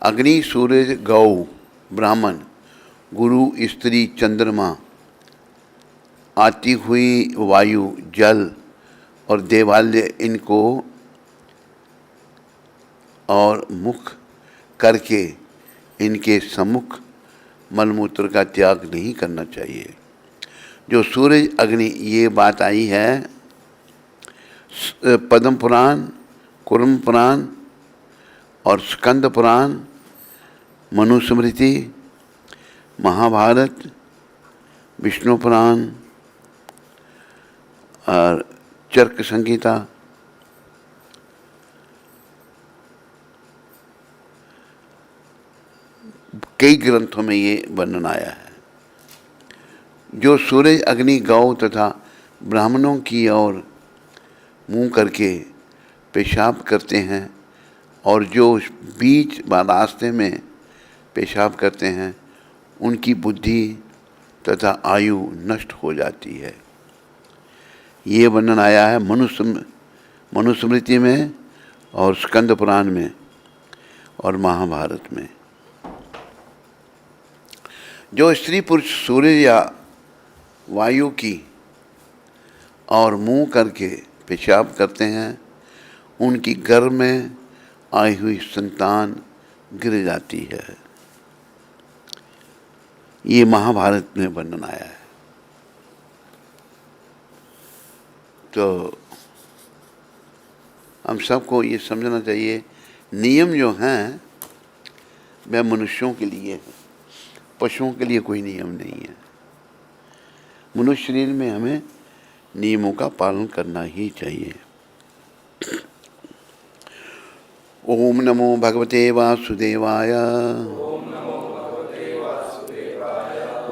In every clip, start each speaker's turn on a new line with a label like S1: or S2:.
S1: अग्नि, सूर्य, गौ, ब्राह्मण, गुरु, स्त्री, चंद्रमा, आती हुई वायु, जल और देवालय, इनको और मुख करके इनके सम्मुख मलमूत्र का त्याग नहीं करना चाहिए। जो सूर्य, अग्नि, ये बात आई है पद्म पुराण, कुर्म पुराण और स्कंद पुराण, मनुस्मृति, महाभारत, विष्णु पुराण और चरक संहिता, कई ग्रंथों में ये वर्णन आया है। जो सूर्य, अग्नि, गौ तथा ब्राह्मणों की ओर मुंह करके पेशाब करते हैं और जो बीच व रास्ते में पेशाब करते हैं, उनकी बुद्धि तथा आयु नष्ट हो जाती है। ये वर्णन आया है मनुस्मृति में और स्कंद पुराण में और महाभारत में। जो स्त्री पुरुष सूर्य या वायु की और मुंह करके पेशाब करते हैं, उनकी गर्भ में आई हुई संतान गिर जाती है। ये महाभारत में वर्णन आया है। तो हम सबको ये समझना चाहिए, नियम जो हैं वह मनुष्यों के लिए है, पशुओं के लिए कोई नियम नहीं है। मनुष्य शरीर में हमें नियमों का पालन करना ही चाहिए। ओम नमो भगवते वासुदेवाय।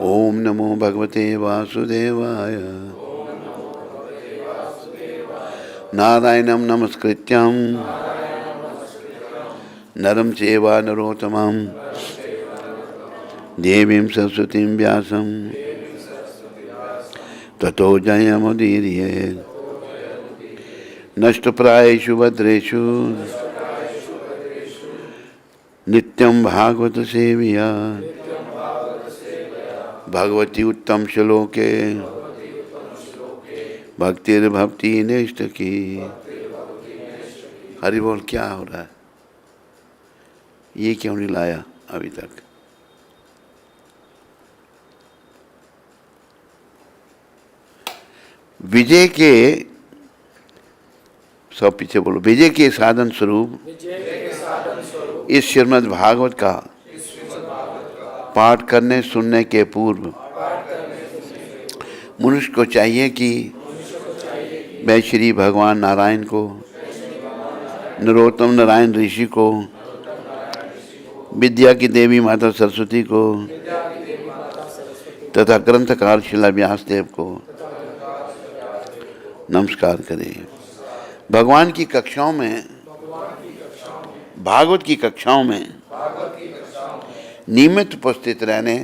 S1: ओम नमो भगवते वासुदेवाय। नारायणं नमस्कृत्यं नरं चैव नरोत्तमं देवीं सरस्वतीं व्यासं ततो जयमुदीरयेत्। नष्टप्रायेषु भद्रेषु नित्यं भागवत सेवया। भगवती उत्तम श्लोके भक्तिर्भक्ति निष्ठ की। हरि बोल। क्या हो रहा है? ये क्यों नहीं लाया अभी तक? विजय के सब पीछे बोलो। विजय के साधन स्वरूप इस श्रीमद् भागवत का पाठ करने सुनने के पूर्व मनुष्य को चाहिए कि मैं श्री भगवान नारायण को, नरोत्तम नारायण ऋषि को, विद्या की देवी माता सरस्वती को तथा ग्रंथकार शिला व्यास देव को नमस्कार करें। भगवान की कक्षाओं में, भागवत की कक्षाओं में नियमित उपस्थित रहने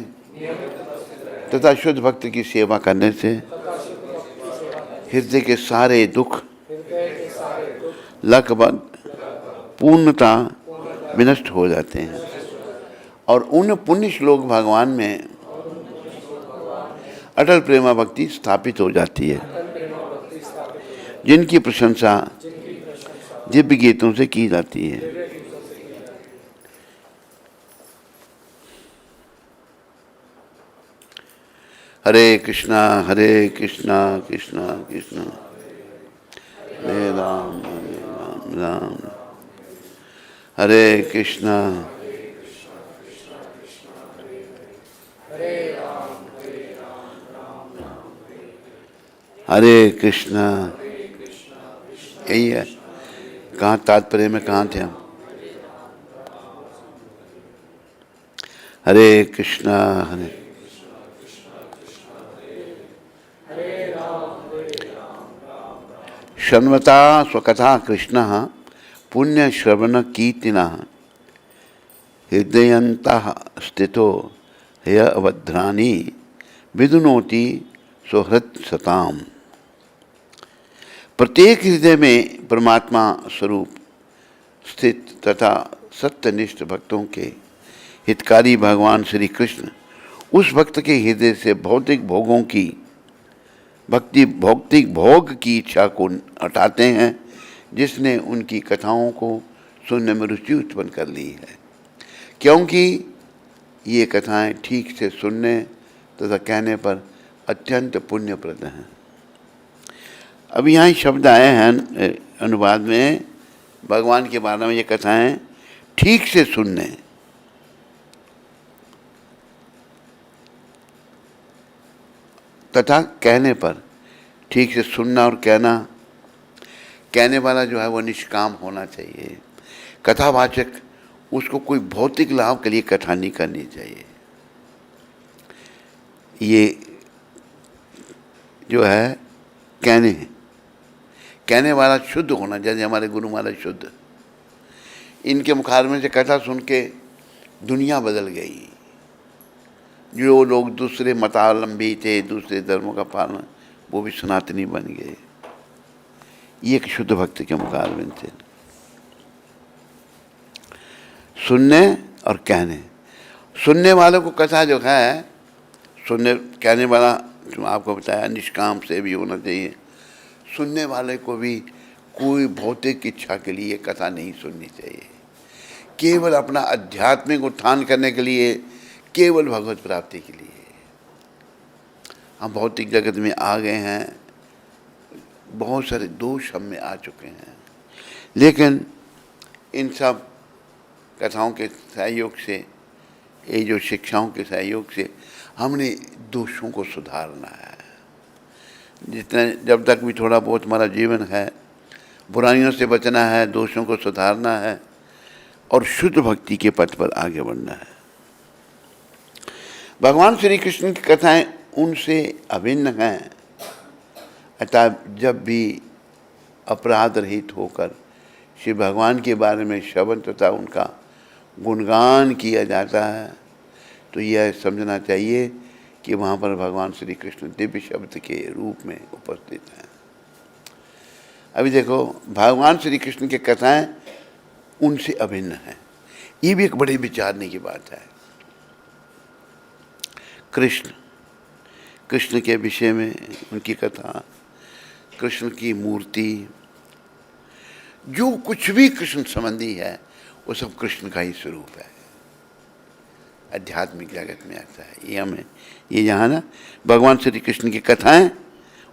S1: तथा शुद्ध भक्त की सेवा करने से हृदय के सारे दुख लगभग पूर्णता विनष्ट हो जाते हैं और उन पुण्य श्लोक भगवान में अटल प्रेमा भक्ति स्थापित हो जाती है, जिनकी प्रशंसा दिव्य गीतों से की जाती है। हरे कृष्णा कृष्णा कृष्णा हरे राम राम। हरे कृष्णा हरे कृष्णा। यही है। कहाँ तात्पर्य में कहाँ थे हम? हरे कृष्णा शृण्वता स्वकथा कृष्ण पुण्य श्रवण कीर्तिना हृदयन्तः स्थितो ह्य अवध्रानी विदुनोति सुहृत् सताम। प्रत्येक हृदय में परमात्मा स्वरूप स्थित तथा सत्यनिष्ठ भक्तों के हितकारी भगवान श्री कृष्ण उस भक्त के हृदय से भौतिक भोगों की भौतिक भोग की इच्छा को हटाते हैं, जिसने उनकी कथाओं को सुनने में रुचि उत्पन्न कर ली है, क्योंकि ये कथाएं ठीक से सुनने तथा कहने पर अत्यंत पुण्यप्रद हैं। अब यहाँ शब्द आए हैं अनुवाद में, भगवान के बारे में ये कथाएं ठीक से सुनने, तथा कहने पर। ठीक से सुनना और कहना, कहने वाला जो है वो निष्काम होना चाहिए। कथावाचक उसको कोई भौतिक लाभ के लिए कथा नहीं करनी चाहिए। ये जो है कहने वाला शुद्ध होना, जैसे हमारे गुरु महाराज शुद्ध, इनके मुखार में से कथा सुन के दुनिया बदल गई। जो लोग दूसरे मतावलंबी थे, दूसरे धर्मों का पालन, वो भी सनातनी बन गए। ये एक शुद्ध भक्त के मुखार में थे। सुनने और कहने, सुनने वालों को कथा जो है, सुनने कहने वाला जो आपको बताया निष्काम से भी होना चाहिए। सुनने वाले को भी कोई भौतिक इच्छा के लिए कथा नहीं सुननी चाहिए, केवल अपना आध्यात्मिक उत्थान करने के लिए, केवल भगवत प्राप्ति के लिए। हम भौतिक जगत में आ गए हैं, बहुत सारे दोष हम में आ चुके हैं, लेकिन इन सब कथाओं के सहयोग से, ये जो शिक्षाओं के सहयोग से हमने दोषों को सुधारना है। जितने जब तक भी थोड़ा बहुत हमारा जीवन है, बुराइयों से बचना है, दोषों को सुधारना है और शुद्ध भक्ति के पथ पर आगे बढ़ना है। भगवान श्री कृष्ण की कथाएं उनसे अभिन्न हैं। अतः जब भी अपराध रहित होकर श्री भगवान के बारे में श्रवण तथा उनका गुणगान किया जाता है, तो यह समझना चाहिए कि वहाँ पर भगवान श्री कृष्ण दिव्य शब्द के रूप में उपस्थित हैं। अभी देखो, भगवान श्री कृष्ण की कथाएं उनसे अभिन्न हैं। ये भी एक बड़े विचारने की बात है। कृष्ण के विषय में उनकी कथा, कृष्ण की मूर्ति, जो कुछ भी कृष्ण संबंधी है वो सब कृष्ण का ही स्वरूप है। आध्यात्मिक जगत में आता है ये जहाँ ना भगवान श्री कृष्ण की कथाएं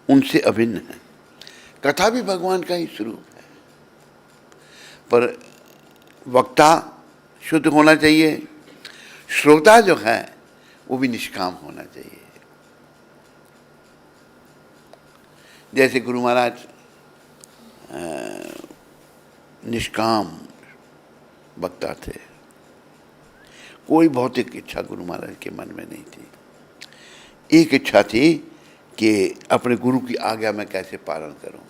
S1: उनसे अभिन्न हैं। कथा भी भगवान का ही स्वरूप है, पर वक्ता शुद्ध होना चाहिए, श्रोता जो है वो भी निष्काम होना चाहिए। जैसे गुरु महाराज निष्काम वक्ता थे, कोई भौतिक इच्छा गुरु महाराज के मन में नहीं थी। एक इच्छा थी कि अपने गुरु की आज्ञा में कैसे पालन करूं।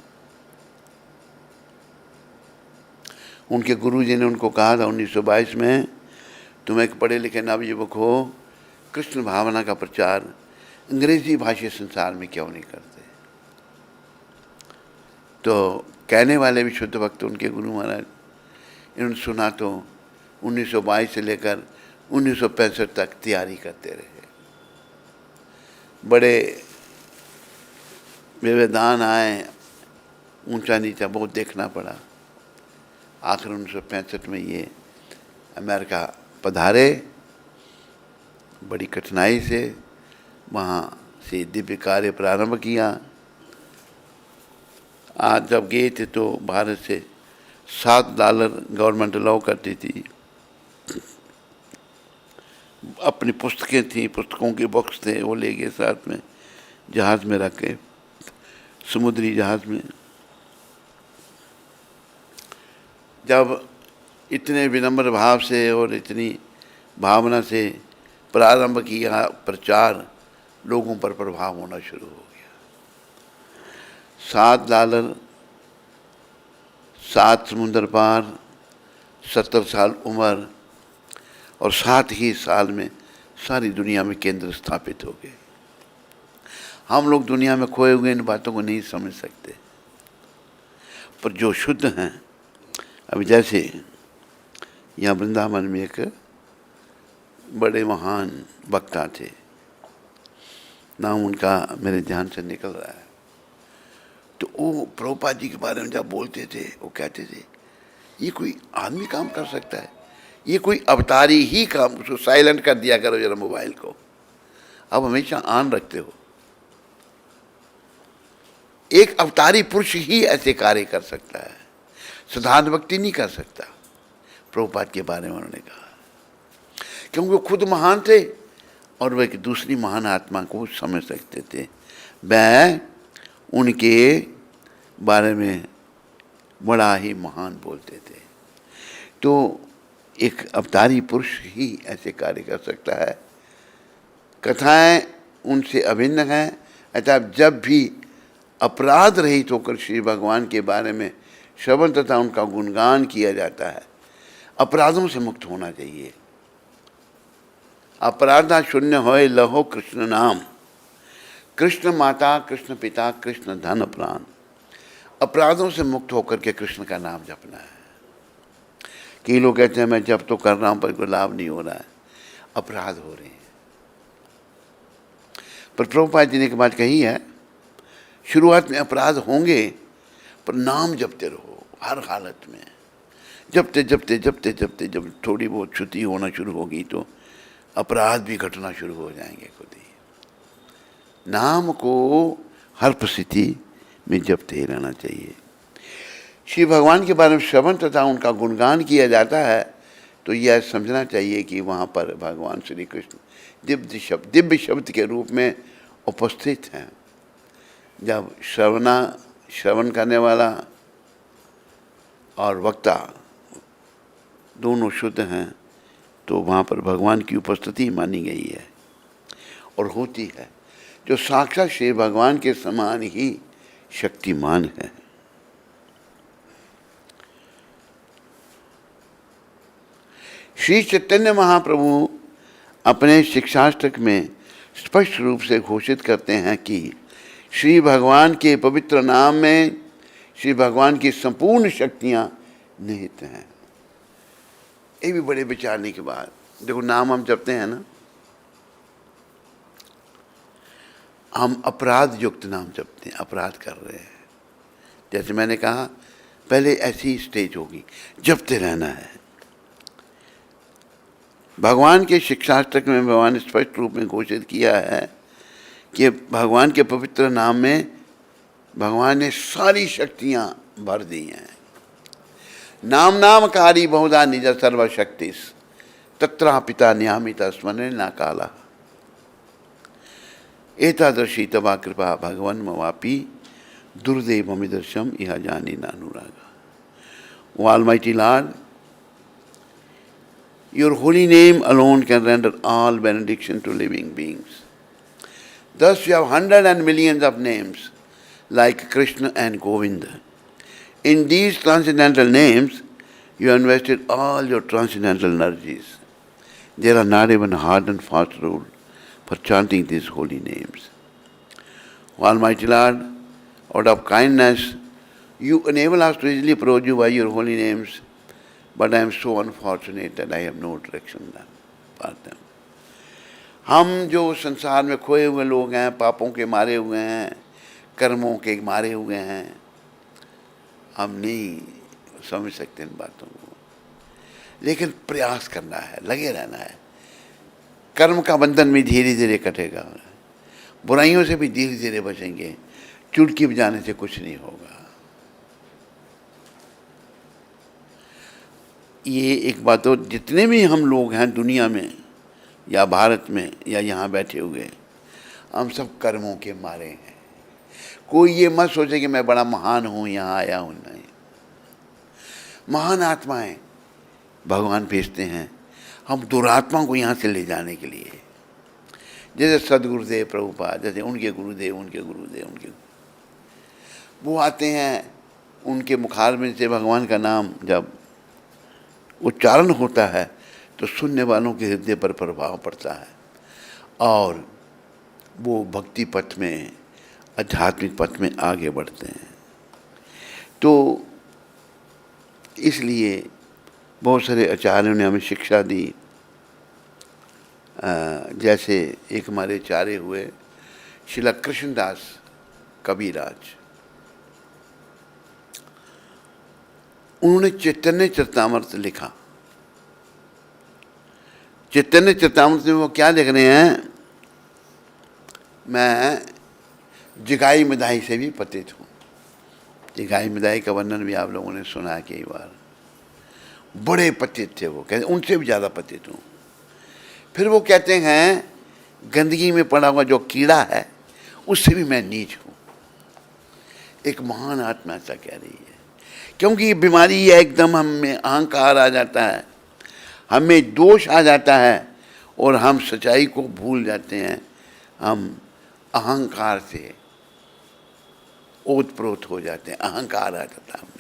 S1: उनके गुरु जी ने उनको कहा था 1922 में, तुम एक पढ़े लिखे नवयुवक हो, कृष्ण भावना का प्रचार अंग्रेजी भाषी संसार में क्यों नहीं करते। तो कहने वाले भी शुद्ध भक्त उनके गुरु महाराज, इन्होंने सुना तो 1922 से लेकर 1965 तक तैयारी करते रहे। बड़े व्यवधान आए, ऊंचा नीचा बहुत देखना पड़ा। आखिर 1965 में ये अमेरिका पधारे, बड़ी कठिनाई से वहाँ से दिव्य कार्य प्रारंभ किया। आज जब गए थे तो भारत से $7 गवर्नमेंट अलाउ करती थी। अपनी पुस्तकें थी, पुस्तकों के बॉक्स थे, वो ले गए साथ में, जहाज़ में रख के, समुद्री जहाज़ में। जब इतने विनम्र भाव से और इतनी भावना से प्रारंभ किया प्रचार, लोगों पर प्रभाव होना शुरू हो गया। $7, 7 समुंदर पार, 70 साल उम्र और 7 ही साल में सारी दुनिया में केंद्र स्थापित हो गए। हम लोग दुनिया में खोए हुए इन बातों को नहीं समझ सकते, पर जो शुद्ध हैं, अभी जैसे यहाँ वृंदावन में एक बड़े महान वक्ता थे, नाम उनका मेरे ध्यान से निकल रहा है। तो वो प्रभुपाद जी के बारे में जब बोलते थे वो कहते थे ये कोई आदमी काम कर सकता है, ये कोई अवतारी ही काम। उसको साइलेंट कर दिया करो जरा मोबाइल को, अब हमेशा ऑन रखते हो। एक अवतारी पुरुष ही ऐसे कार्य कर सकता है, साधारण व्यक्ति नहीं कर सकता। प्रभुपाद के बारे में उन्होंने कहा, क्योंकि वो खुद महान थे और वह एक दूसरी महान आत्मा को समझ सकते थे। वह उनके बारे में बड़ा ही महान बोलते थे। तो एक अवतारी पुरुष ही ऐसे कार्य कर सकता है। कथाएं उनसे अभिन्न हैं, अतः जब भी अपराध रहित होकर श्री भगवान के बारे में श्रवण तथा उनका गुणगान किया जाता है, अपराधों से मुक्त होना चाहिए। अपराधा शून्य होए लहो कृष्ण नाम, कृष्ण माता कृष्ण पिता कृष्ण धन प्राण। अपराधों से मुक्त होकर के कृष्ण का नाम जपना है। कई लोग कहते हैं मैं जप तो कर रहा हूं पर कोई लाभ नहीं हो रहा है, अपराध हो रहे हैं। पर प्रभुपाद जी ने एक बात कही है, शुरुआत में अपराध होंगे पर नाम जपते रहो हर हालत में। जपते जपते जपते जपते जब थोड़ी बहुत क्षति होना शुरू होगी तो अपराध भी घटना शुरू हो जाएंगे खुद ही। नाम को हर परिस्थिति में जपते ही रहना चाहिए। श्री भगवान के बारे में श्रवण तथा उनका गुणगान किया जाता है तो यह समझना चाहिए कि वहाँ पर भगवान श्री कृष्ण दिव्य शब्द के रूप में उपस्थित हैं। जब श्रवण करने वाला और वक्ता दोनों शुद्ध हैं तो वहाँ पर भगवान की उपस्थिति मानी गई है और होती है, जो साक्षात श्री भगवान के समान ही शक्तिमान है। श्री चैतन्य महाप्रभु अपने शिक्षाष्टक में स्पष्ट रूप से घोषित करते हैं कि श्री भगवान के पवित्र नाम में श्री भगवान की संपूर्ण शक्तियां निहित हैं। ये भी बड़े विचारने के बाद देखो, नाम हम जपते हैं ना, हम अपराध युक्त नाम जपते हैं, अपराध कर रहे हैं। जैसे मैंने कहा पहले ऐसी स्टेज होगी, जपते रहना है। भगवान के शिक्षाष्टक में भगवान ने स्पष्ट रूप में घोषित किया है कि भगवान के पवित्र नाम में भगवान ने सारी शक्तियां भर दी हैं। नाम नामकारी बहुधा निज सर्वशक्तिस तत्रा पिता नियामिता स्मरण ना काला एतादृशी तवा कृपा भगवन मवापी दुर्देव ममिदर्शम यह जानी नानुरागा। O Almighty Lord, your holy name alone can render all benediction to living beings. Thus you have hundreds and millions of names like Krishna and Govinda. In these transcendental names, you have invested all your transcendental energies. There are not even hard and fast rules for chanting these holy names. O Almighty Lord, out of kindness, you enable us to easily approach you by your holy names, but I am so unfortunate that I have no direction for them. हम जो संसार में खोए हुए लोग हैं, पापों के मारे हुए हैं, कर्मों के मारे हुए हैं, हम नहीं समझ सकते इन बातों को, लेकिन प्रयास करना है, लगे रहना है। कर्म का बंधन भी धीरे धीरे कटेगा, बुराइयों से भी धीरे धीरे बचेंगे, चुटकी बजाने से कुछ नहीं होगा। ये एक बात हो, जितने भी हम लोग हैं दुनिया में या भारत में या यहाँ बैठे हुए, हम सब कर्मों के मारे हैं। कोई ये मत सोचे कि मैं बड़ा महान हूँ, यहाँ आया हूँ, नहीं। महान आत्माएं भगवान भेजते हैं हम दुरात्मा को यहाँ से ले जाने के लिए। जैसे सदगुरुदेव प्रभुपाद, जैसे उनके गुरुदेव वो आते हैं, उनके मुखार में से भगवान का नाम जब उच्चारण होता है तो सुनने वालों के हृदय पर प्रभाव पड़ता है और वो भक्ति पथ में, आध्यात्मिक पथ में आगे बढ़ते हैं। तो इसलिए बहुत सारे आचार्यों ने हमें शिक्षा दी। जैसे एक हमारे आचार्य हुए श्रील कृष्णदास कबीराज। उन्होंने चैतन्य चरितामृत लिखा। चैतन्य चरितामृत में वो क्या लिख रहे हैं, मैं जिगाई मिदाई से भी पतित हूँ। जिगाई मिदाई का वर्णन भी आप लोगों ने सुना है कई बार। बड़े पतित थे वो, कहते उनसे भी ज़्यादा पतित हूँ। फिर वो कहते हैं गंदगी में पड़ा हुआ जो कीड़ा है उससे भी मैं नीच हूँ। एक महान आत्मा ऐसा कह रही है, क्योंकि ये बीमारी है, एकदम हम में अहंकार आ जाता है, हमें दोष आ जाता है और हम सच्चाई को भूल जाते हैं। हम अहंकार से ओतप्रोत हो जाते हैं, अहंकार आ जाता है हमें।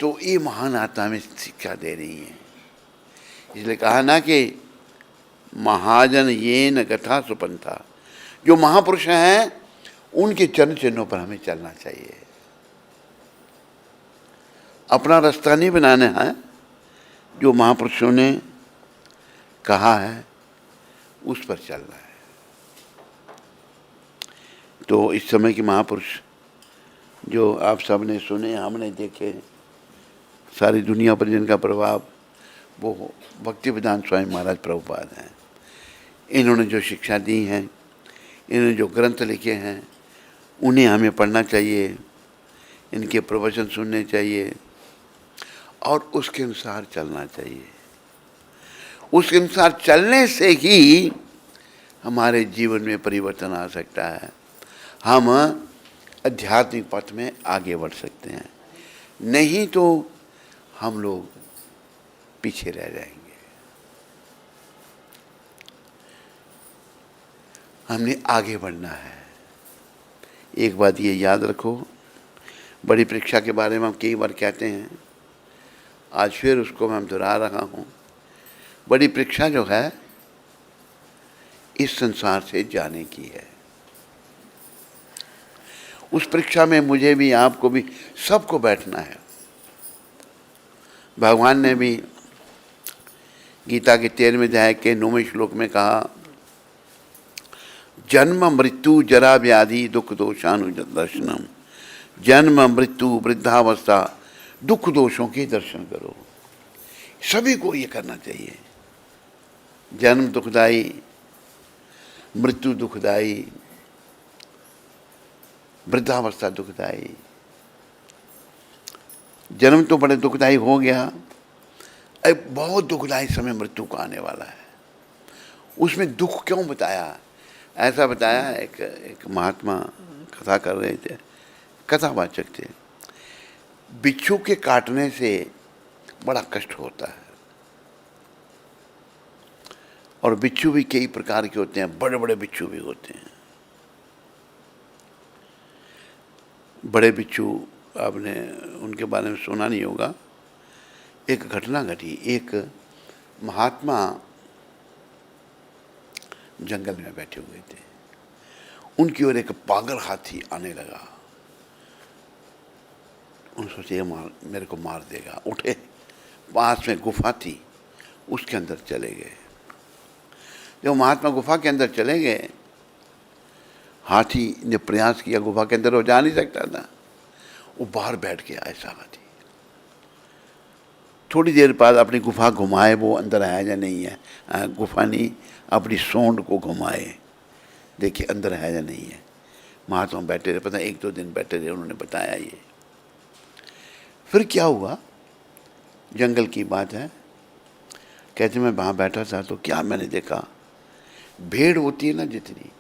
S1: तो ये महान आत्मा हमें शिक्षा दे रही है। इसलिए कहा ना कि महाजन ये न कथा सुपंथा, जो महापुरुष हैं उनके चरण चिन्हों पर हमें चलना चाहिए। अपना रास्ता नहीं बनाना है, जो महापुरुषों ने कहा है उस पर चलना है। तो इस समय के महापुरुष जो आप सब ने सुने, हमने देखे, सारी दुनिया पर जिनका प्रभाव, वो भक्तिवेदांत स्वामी महाराज प्रभुपाद हैं। इन्होंने जो शिक्षा दी है, इन्होंने जो ग्रंथ लिखे हैं, उन्हें हमें पढ़ना चाहिए, इनके प्रवचन सुनने चाहिए और उसके अनुसार चलना चाहिए। उसके अनुसार चलने से ही हमारे जीवन में परिवर्तन आ सकता है, हम आध्यात्मिक पथ में आगे बढ़ सकते हैं। नहीं तो हम लोग पीछे रह जाएंगे। हमने आगे बढ़ना है। एक बात ये याद रखो, बड़ी परीक्षा के बारे में हम कई बार कहते हैं, आज फिर उसको मैं दोहरा रहा हूँ। बड़ी परीक्षा जो है इस संसार से जाने की है। उस परीक्षा में मुझे भी, आपको भी, सबको बैठना है। भगवान ने भी गीता के 13वें अध्याय के 9वें श्लोक में कहा, जन्म मृत्यु जरा व्याधि दुख दोषानुदर्शनम। जन्म मृत्यु वृद्धावस्था दुख दोषों के दर्शन करो। सभी को ये करना चाहिए। जन्म दुखदाई, मृत्यु दुखदाई, वृद्धावस्था दुखदाई। जन्म तो बड़े दुखदाई हो गया, अब बहुत दुखदाई समय मृत्यु का आने वाला है। उसमें दुख क्यों बताया? ऐसा बताया, एक महात्मा कथा कर रहे थे, कथावाचक थे। बिच्छू के काटने से बड़ा कष्ट होता है, और बिच्छू भी कई प्रकार के होते हैं, बड़े बड़े बिच्छू भी होते हैं। बड़े बिच्छू आपने उनके बारे में सुना नहीं होगा। एक घटना घटी, एक महात्मा जंगल में बैठे हुए थे, उनकी ओर एक पागल हाथी आने लगा। उन्होंने सोचा ये मेरे को मार देगा। उठे, पास में गुफा थी, उसके अंदर चले गए। जब महात्मा गुफा के अंदर चले गए, हाथी ने प्रयास किया, गुफा के अंदर वो जा नहीं सकता था, वो बाहर बैठ गया ऐसा हाथी। थोड़ी देर बाद अपनी गुफा घुमाए, वो अंदर आया या नहीं है, गुफा नहीं, अपनी सोंड को घुमाए, देखिए अंदर है या नहीं है। महात्मा बैठे रहे, पता 1-2 दिन बैठे रहे, उन्होंने बताया ये। फिर क्या हुआ, जंगल की बात है, कहते मैं वहाँ बैठा था तो क्या मैंने देखा, भेड़ होती है ना, जितनी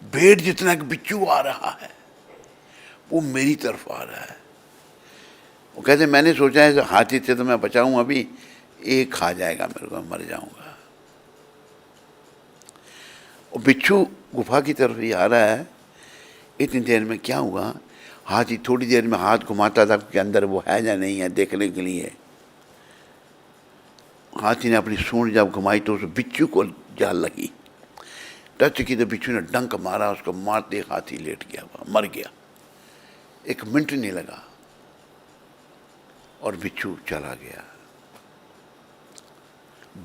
S1: भेड़ जितना एक बिच्छू आ रहा है, वो मेरी तरफ आ रहा है। वो कहते मैंने सोचा है हाथी से तो मैं बचाऊं, अभी एक खा जाएगा मेरे को, मर जाऊंगा। और बिच्छू गुफा की तरफ ही आ रहा है। इतनी देर में क्या हुआ, हाथी थोड़ी देर में हाथ घुमाता था कि अंदर वो है या नहीं है देखने के लिए। हाथी ने अपनी सूंड जब घुमाई तो उस बिच्छू को जाल लगी, टच की तो बिच्छू ने डंक मारा, उसको मारते हाथी लेट गया, मर गया। 1 मिनट नहीं लगा और बिच्छू चला गया।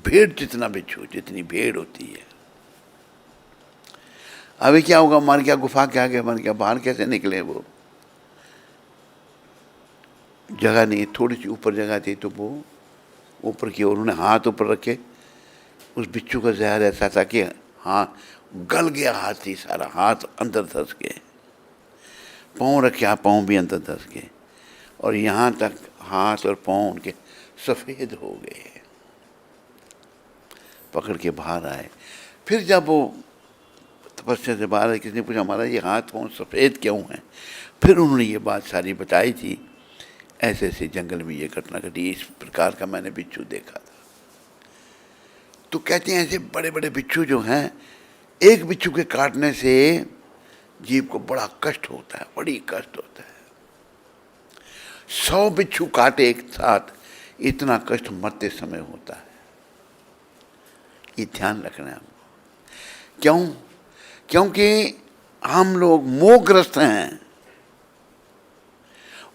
S1: भेड़ जितना बिच्छू, जितनी भेड़ होती है। अभी क्या होगा, मर गया, गुफा के आगे मर गया, बाहर कैसे निकले? वो जगह नहीं, थोड़ी सी ऊपर जगह थी तो वो ऊपर की ओर उन्होंने हाथ ऊपर रखे। उस बिच्छू का जहर ऐसा था कि हाथ गल गया, हाथ ही सारा, हाथ अंदर धंस गए। पाँव रखे, पाँव भी अंदर धंस गए, और यहाँ तक हाथ और पाँव उनके सफ़ेद हो गए। पकड़ के बाहर आए। फिर जब वो तपस्या से बाहर आए, किसी ने पूछा हमारा ये हाथ पाँव सफ़ेद क्यों हैं? फिर उन्होंने ये बात सारी बताई थी, ऐसे ऐसे जंगल में ये घटना घटी, इस प्रकार का मैंने बिच्छू देखा था। तो कहते हैं ऐसे बड़े बड़े बिच्छू जो हैं, एक बिच्छू के काटने से जीव को बड़ा कष्ट होता है, बड़ी कष्ट होता है। 100 बिच्छू काटे एक साथ, इतना कष्ट मरते समय होता है। ये ध्यान रखना है हमको। क्यों? क्योंकि हम लोग मोहग्रस्त हैं,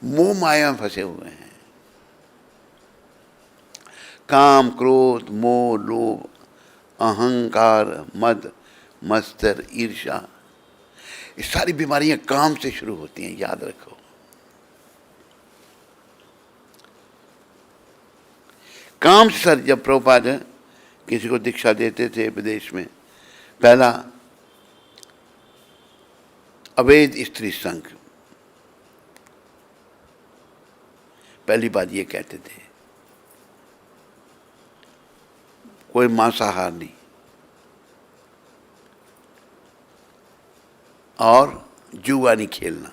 S1: मोह माया में फंसे हुए हैं। काम, क्रोध, मोह, लोभ, अहंकार, मद, मत्सर, ईर्ष्या, ये सारी बीमारियां काम से शुरू होती हैं, याद रखो। काम से सर, जब प्रभुपाद किसी को दीक्षा देते थे विदेश में, पहला अवैध स्त्री संग, पहली बात ये कहते थे, कोई मांसाहार नहीं, और जुआ नहीं खेलना,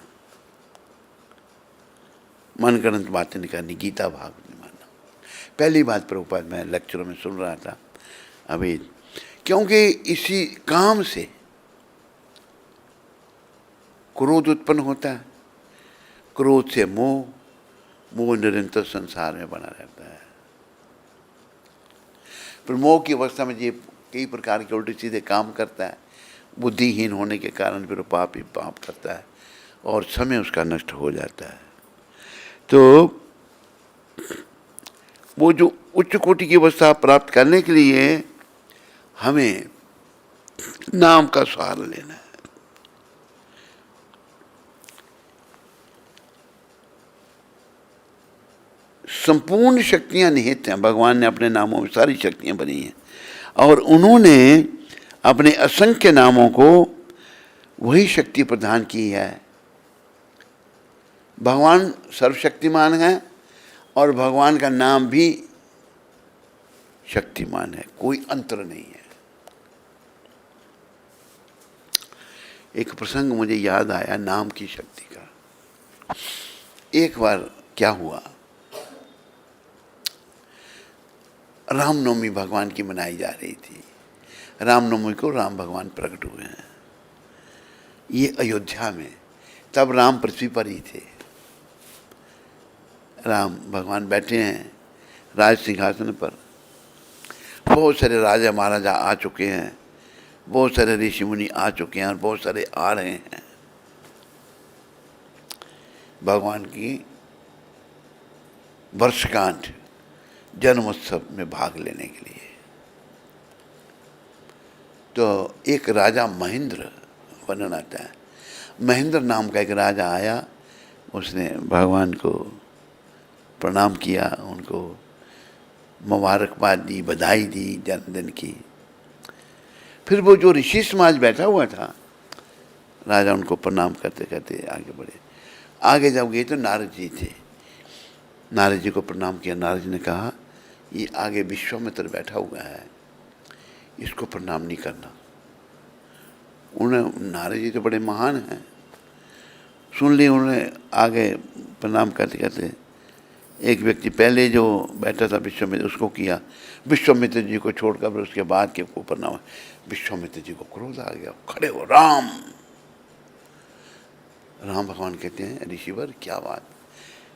S1: मनगढ़ंत बातें नहीं करनी, गीता भाग नहीं मानना। पहली बात प्रभुपाद, मैं लेक्चरों में सुन रहा था अभी, क्योंकि इसी काम से क्रोध उत्पन्न होता है, क्रोध से मोह, मोह निरंतर संसार में बना रहता है। फिर मोह की अवस्था में ये कई प्रकार के उल्टे सीधे काम करता है, बुद्धिहीन होने के कारण फिर पाप ही पाप करता है और समय उसका नष्ट हो जाता है। तो वो जो उच्च कोटि की अवस्था प्राप्त करने के लिए हमें नाम का सहारा लेना है। संपूर्ण शक्तियां निहित हैं, भगवान ने अपने नामों में सारी शक्तियां बनी हैं, और उन्होंने अपने असंख्य नामों को वही शक्ति प्रदान की है। भगवान सर्वशक्तिमान है और भगवान का नाम भी शक्तिमान है, कोई अंतर नहीं है। एक प्रसंग मुझे याद आया नाम की शक्ति का। एक बार क्या हुआ, रामनवमी भगवान की मनाई जा रही थी। रामनवमी को राम भगवान प्रकट हुए हैं ये अयोध्या में, तब राम पृथ्वी पर ही थे। राम भगवान बैठे हैं राज सिंहासन पर, बहुत सारे राजा महाराजा आ चुके हैं, बहुत सारे ऋषि मुनि आ चुके हैं और बहुत सारे आ रहे हैं भगवान की वर्षगांठ जन्मोत्सव में भाग लेने के लिए। तो एक राजा महेंद्र वर्णन आता है, महेंद्र नाम का एक राजा आया, उसने भगवान को प्रणाम किया, उनको मुबारकबाद दी, बधाई दी जन्मदिन की। फिर वो जो ऋषि समाज बैठा हुआ था, राजा उनको प्रणाम करते करते आगे बढ़े। आगे जब गए तो नारद जी थे, नारद जी को प्रणाम किया। नारद जी ने कहा ये आगे विश्वामित्र बैठा हुआ है, इसको प्रणाम नहीं करना। उन्हें नारद जी तो बड़े महान हैं, सुन ली उन्होंने। आगे प्रणाम करते करते एक व्यक्ति पहले जो बैठा था विश्वामित्र, उसको किया। विश्वामित्र जी को छोड़कर फिर उसके बाद के को प्रणाम। विश्वामित्र जी को क्रोध आ गया, खड़े हो राम। राम भगवान कहते हैं ऋषिवर क्या बात,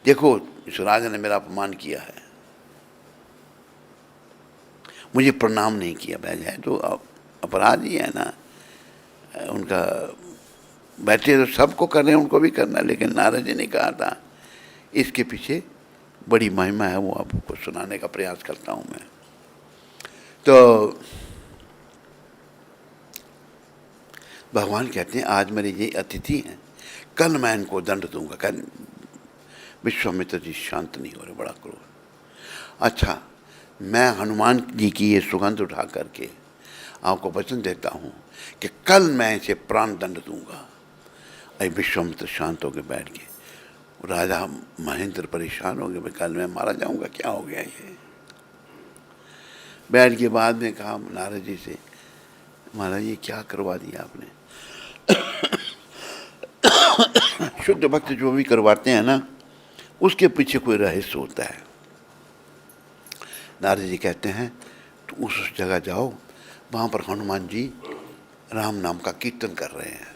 S1: देखो इस राजा ने मेरा अपमान किया है, मुझे प्रणाम नहीं किया। बैठ जाए तो अपराधी है ना, उनका बैठे तो सबको कर रहे हैं, उनको भी करना। लेकिन नारद जी ने कहा था इसके पीछे बड़ी महिमा है, वो आपको सुनाने का प्रयास करता हूँ मैं। तो भगवान कहते हैं आज मेरे ये अतिथि हैं, कल मैं इनको दंड दूंगा। कल विश्वामित्र जी शांत नहीं हो रहे, बड़ा क्रोध। अच्छा, मैं हनुमान जी की ये सुगंध उठा करके आपको वचन देता हूँ कि कल मैं इसे प्राण दंड दूंगा। अरे विश्वामित्र शांत होकर बैठ गए। राजा महेंद्र परेशान हो गए, भाई कल मैं मारा जाऊंगा, क्या हो गया ये। बैठ के बाद में कहा नारद जी से, महाराज ये क्या करवा दिया आपने। शुद्ध भक्त जो भी करवाते हैं ना, उसके पीछे कोई रहस्य होता है। नारद जी कहते हैं तो उस जगह जाओ, वहाँ पर हनुमान जी राम नाम का कीर्तन कर रहे हैं।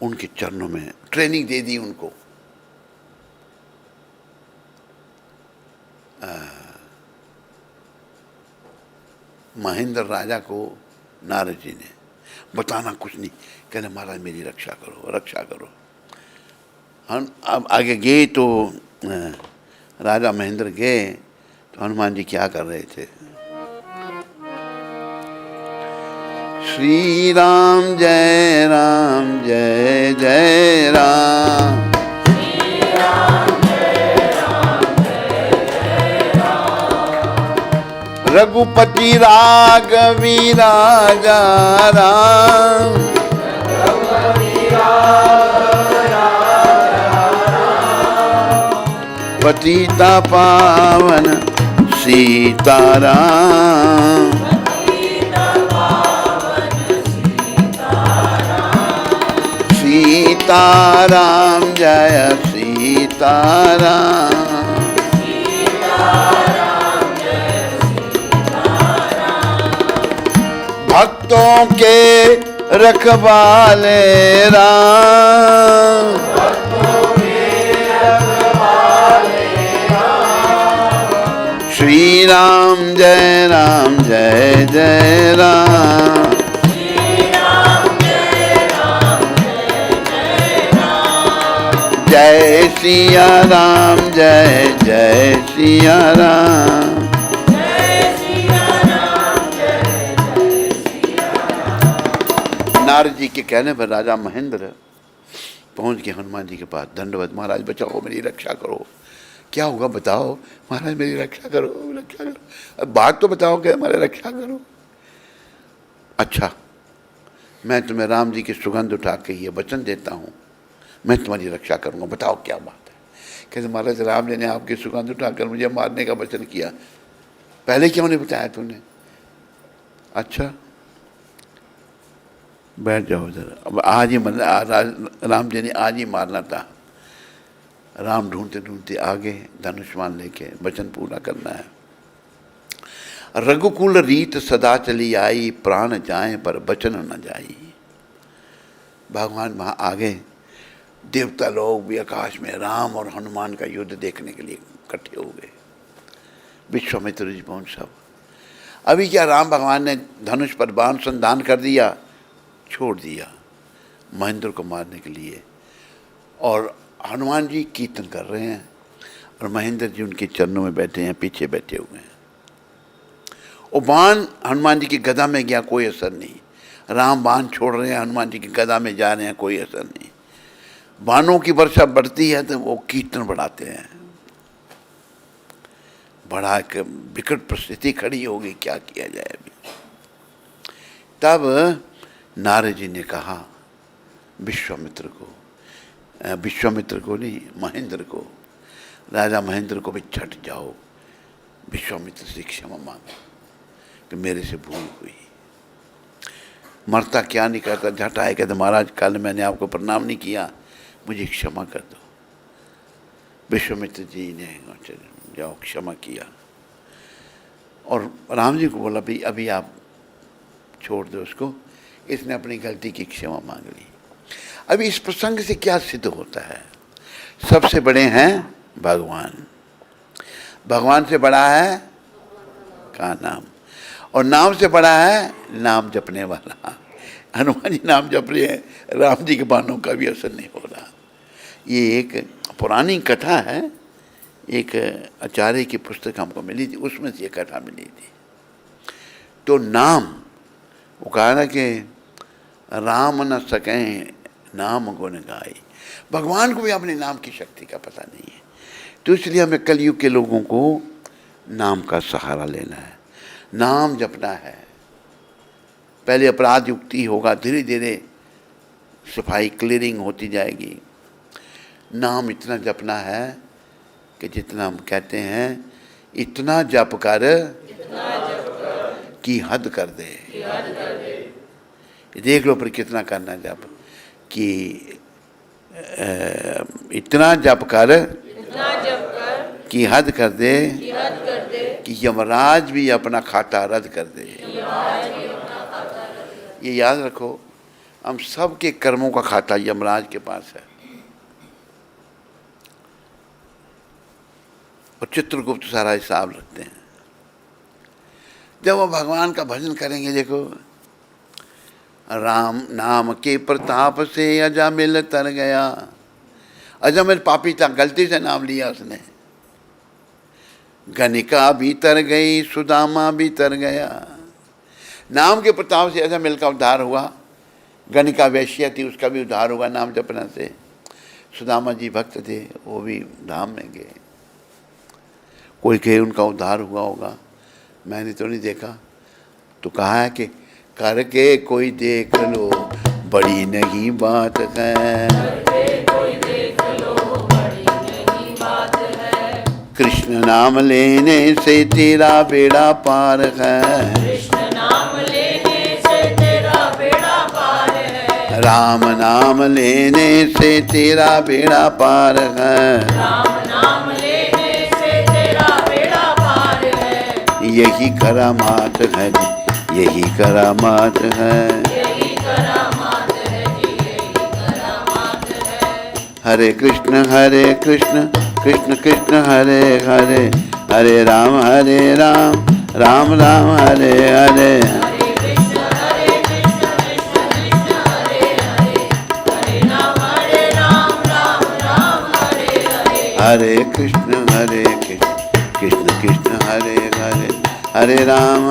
S1: उनके चरणों में ट्रेनिंग दे दी उनको। महेंद्र राजा को नारद जी ने बताना कुछ नहीं, कहने महाराज मेरी रक्षा करो, रक्षा करो। हम अब आगे गए तो राजा महेंद्र गए तो हनुमान जी क्या कर रहे थे। श्री राम जय जय राम, रघुपति राघवी राजा राम, पतिता पावन सीताराम, सीताराम जय सीताराम, भक्तों के रखवाले राम, श्री राम जय जय राम, जय सिया राम जय सिया राम। नारद जी के कहने पर राजा महेंद्र पहुंच के हनुमान जी के पास, दंडवत महाराज बचाओ, मेरी रक्षा करो। क्या होगा बताओ महाराज, मेरी रक्षा करो, रक्षा करो। अब बात तो बताओ कि हमारे रक्षा करो। अच्छा, मैं तुम्हें राम जी की सुगंध उठा के ये वचन देता हूँ, मैं तुम्हारी रक्षा करूँगा, बताओ क्या बात है। कहते महाराज राम जी ने आपकी सुगंध उठाकर मुझे मारने का वचन किया, पहले क्यों नहीं बताया तूने। अच्छा बैठ जाओ जरा, अब आज ही राम जी ने आज ही मारना था। राम ढूंढते ढूंढते आगे धनुष्मान लेके वचन पूरा करना है। रघुकुल रीत सदा चली आई, प्राण जाए पर वचन न जाई। भगवान वहाँ आगे देवता लोग भी आकाश में राम और हनुमान का युद्ध देखने के लिए इकट्ठे हो गए। विश्वामित्र जी पहुंच सब। अभी क्या राम भगवान ने धनुष पर बाण संधान कर दिया, छोड़ दिया महेंद्र को मारने के लिए, और हनुमान जी कीर्तन कर रहे हैं और महेंद्र जी उनके चरणों में बैठे हैं, पीछे बैठे हुए हैं। वो बाण हनुमान जी की गदा में गया, कोई असर नहीं। राम बाण छोड़ रहे हैं, हनुमान जी की गदा में जा रहे हैं, कोई असर नहीं। बाणों की वर्षा बढ़ती है तो वो कीर्तन बढ़ाते हैं। बड़ा एक विकट परिस्थिति खड़ी होगी, क्या किया जाए अभी। तब नारद जी ने कहा विश्वामित्र को नहीं, महेंद्र को, राजा महेंद्र को भी छट जाओ, विश्वामित्र से क्षमा मांगो कि मेरे से भूल हुई। मरता क्या नहीं करता, झट आए कहते महाराज कल मैंने आपको प्रणाम नहीं किया, मुझे क्षमा कर दो। विश्वामित्र जी ने जाओ क्षमा किया और राम जी को बोला भाई अभी आप छोड़ दो उसको, इसने अपनी गलती की क्षमा मांग ली। अभी इस प्रसंग से क्या सिद्ध होता है, सबसे बड़े हैं भगवान, भगवान से बड़ा है का नाम, और नाम से बड़ा है नाम जपने वाला। हनुमान जी नाम जप रहे हैं, राम जी के बाणों का भी असर नहीं हो रहा। ये एक पुरानी कथा है, एक आचार्य की पुस्तक हमको मिली थी, उसमें से ये कथा मिली थी। तो नाम, वो कहा ना कि राम न सकें नाम गुण गाई, भगवान को भी अपने नाम की शक्ति का पता नहीं है। तो इसलिए हमें कलयुग के लोगों को नाम का सहारा लेना है, नाम जपना है। पहले अपराध युक्ति होगा, धीरे धीरे सफाई क्लियरिंग होती जाएगी। नाम इतना जपना है कि जितना हम कहते हैं, इतना जप कर कि हद कर दे। देख लो फिर कितना करना जप, कि इतना जप कर कि हद कर दे, कि यमराज भी अपना खाता रद्द कर दे। ये याद रखो, हम सब के कर्मों का खाता यमराज के पास है। और चित्रगुप्त सारा हिसाब रखते हैं। जब वो भगवान का भजन करेंगे, देखो, राम नाम के प्रताप से अजामिल तर गया। अजामिल पापी था, गलती से नाम लिया उसने। गणिका भी तर गई, सुदामा भी तर गया। नाम के प्रताप से अजामिल का उद्धार हुआ। गणिका वैश्य थी, उसका भी उद्धार हुआ नाम जपना से। सुदामा जी भक्त थे, वो भी धाम में गए। कोई कहे उनका उद्धार हुआ होगा, मैंने तो नहीं देखा। तो कहा है कि करके कोई देख लो बड़ी नहीं बात है, कृष्ण नाम लेने से तेरा बेड़ा पार है, राम नाम लेने से तेरा बेड़ा पार है, यही करामात है जी, यही करामात है। हरे कृष्ण कृष्ण कृष्ण हरे हरे, हरे राम राम राम हरे हरे। हरे कृष्ण कृष्ण कृष्ण हरे हरे, हरे राम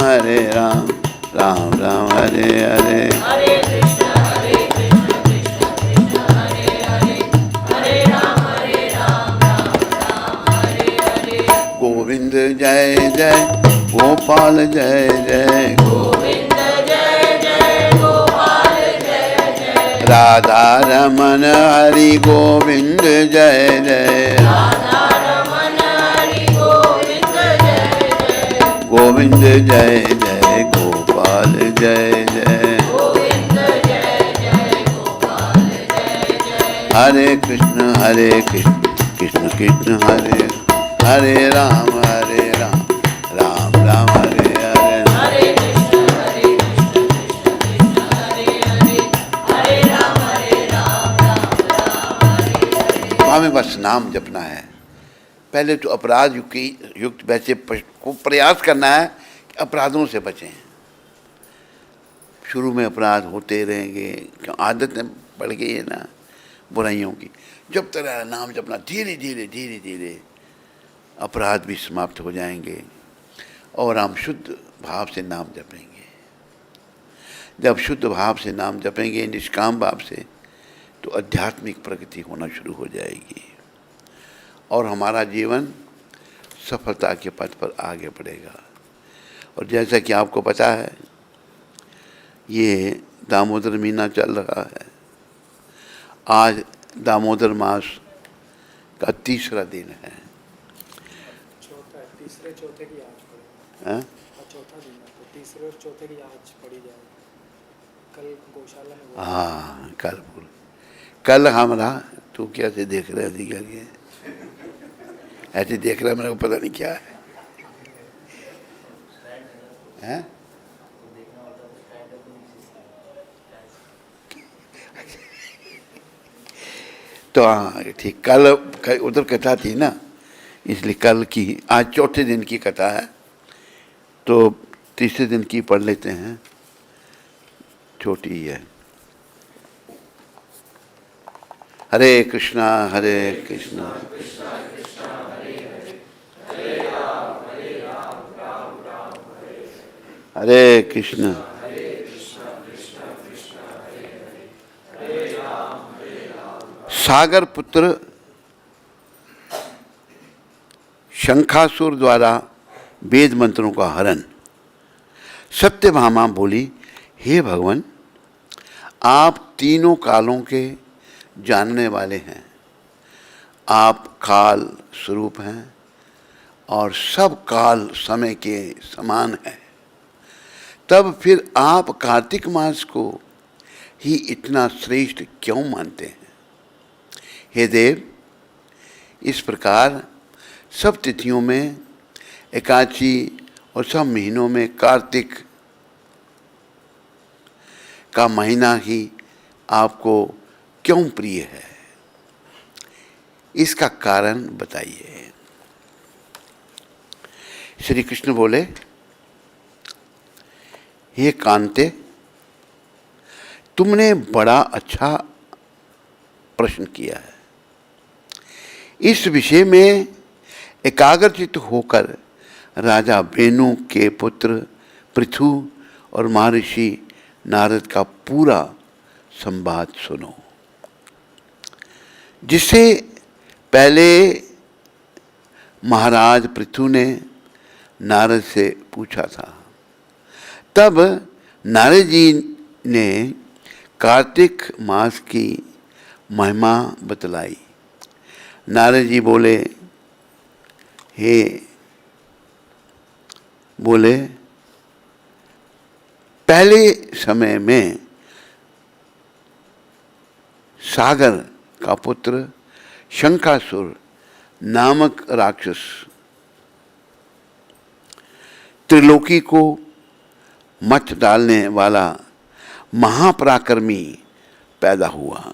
S1: राम राम हरे हरे। हरे कृष्ण कृष्ण कृष्ण हरे हरे, हरे राम राम हरे हरे। गोविंद जय जय गोपाल जय जय, गोविंद जय जय गोपाल जय जय, राधा रमन हरि गोविंद जय जय, गोविंद जय जय गोपाल जय जय, गोविंद जय जय गोपाल जय जय। हरे कृष्ण कृष्ण कृष्ण हरे हरे राम राम राम हरे हरे। हरे कृष्ण कृष्ण कृष्ण हरे हरे, हरे राम राम राम हरे हरे। हमें बस नाम जपना है। पहले तो अपराध युक्त वैसे को प्रयास करना है कि अपराधों से बचें। शुरू में अपराध होते रहेंगे, क्यों आदत पड़ गई है ना बुराइयों की। जब तक नाम जपना, धीरे धीरे अपराध भी समाप्त हो जाएंगे और हम शुद्ध भाव से नाम जपेंगे। जब शुद्ध भाव से नाम जपेंगे, निष्काम भाव से, तो आध्यात्मिक प्रगति होना शुरू हो जाएगी और हमारा जीवन सफलता के पथ पर आगे बढ़ेगा। और जैसा कि आपको पता है, ये दामोदर महीना चल रहा है। आज दामोदर मास का तीसरा दिन है।
S2: तीसरे चौथे की आज पड़ी।
S1: हाँ?
S2: चौथा दिन है, तो तीसरे और चौथे की आज पड़ी जाएगी। कल गौशाला में।
S1: हाँ, कल हमारा, तू कैसे देख रहे थी करके, ऐसे देख रहा है, मेरे को पता नहीं क्या है, हैं? तो हाँ ठीक, कल उधर कथा थी ना, इसलिए कल की, आज चौथे दिन की कथा है, तो तीसरे दिन की पढ़ लेते हैं, छोटी ही है। हरे कृष्णा हरे कृष्ण। सागर पुत्र शंखासुर द्वारा वेद मंत्रों का हरण। सत्यभामा बोली, हे भगवान, आप तीनों कालों के जानने वाले हैं। आप काल स्वरूप हैं और सब काल समय के समान है। तब फिर आप कार्तिक मास को ही इतना श्रेष्ठ क्यों मानते हैं? हे देव, इस प्रकार सब तिथियों में एकादशी और सब महीनों में कार्तिक का महीना ही आपको क्यों प्रिय है? इसका कारण बताइए। श्री कृष्ण बोले, हे कांते, तुमने बड़ा अच्छा प्रश्न किया है। इस विषय में एकाग्रचित होकर राजा वेणु के पुत्र पृथु और महर्षि नारद का पूरा संवाद सुनो। जिससे पहले महाराज पृथु ने नारद से पूछा था। तब नारद जी ने कार्तिक मास की महिमा बतलाई। नारद जी बोले, पहले समय में सागर का पुत्र शंखासुर नामक राक्षस त्रिलोकी को मत डालने वाला महापराक्रमी पैदा हुआ।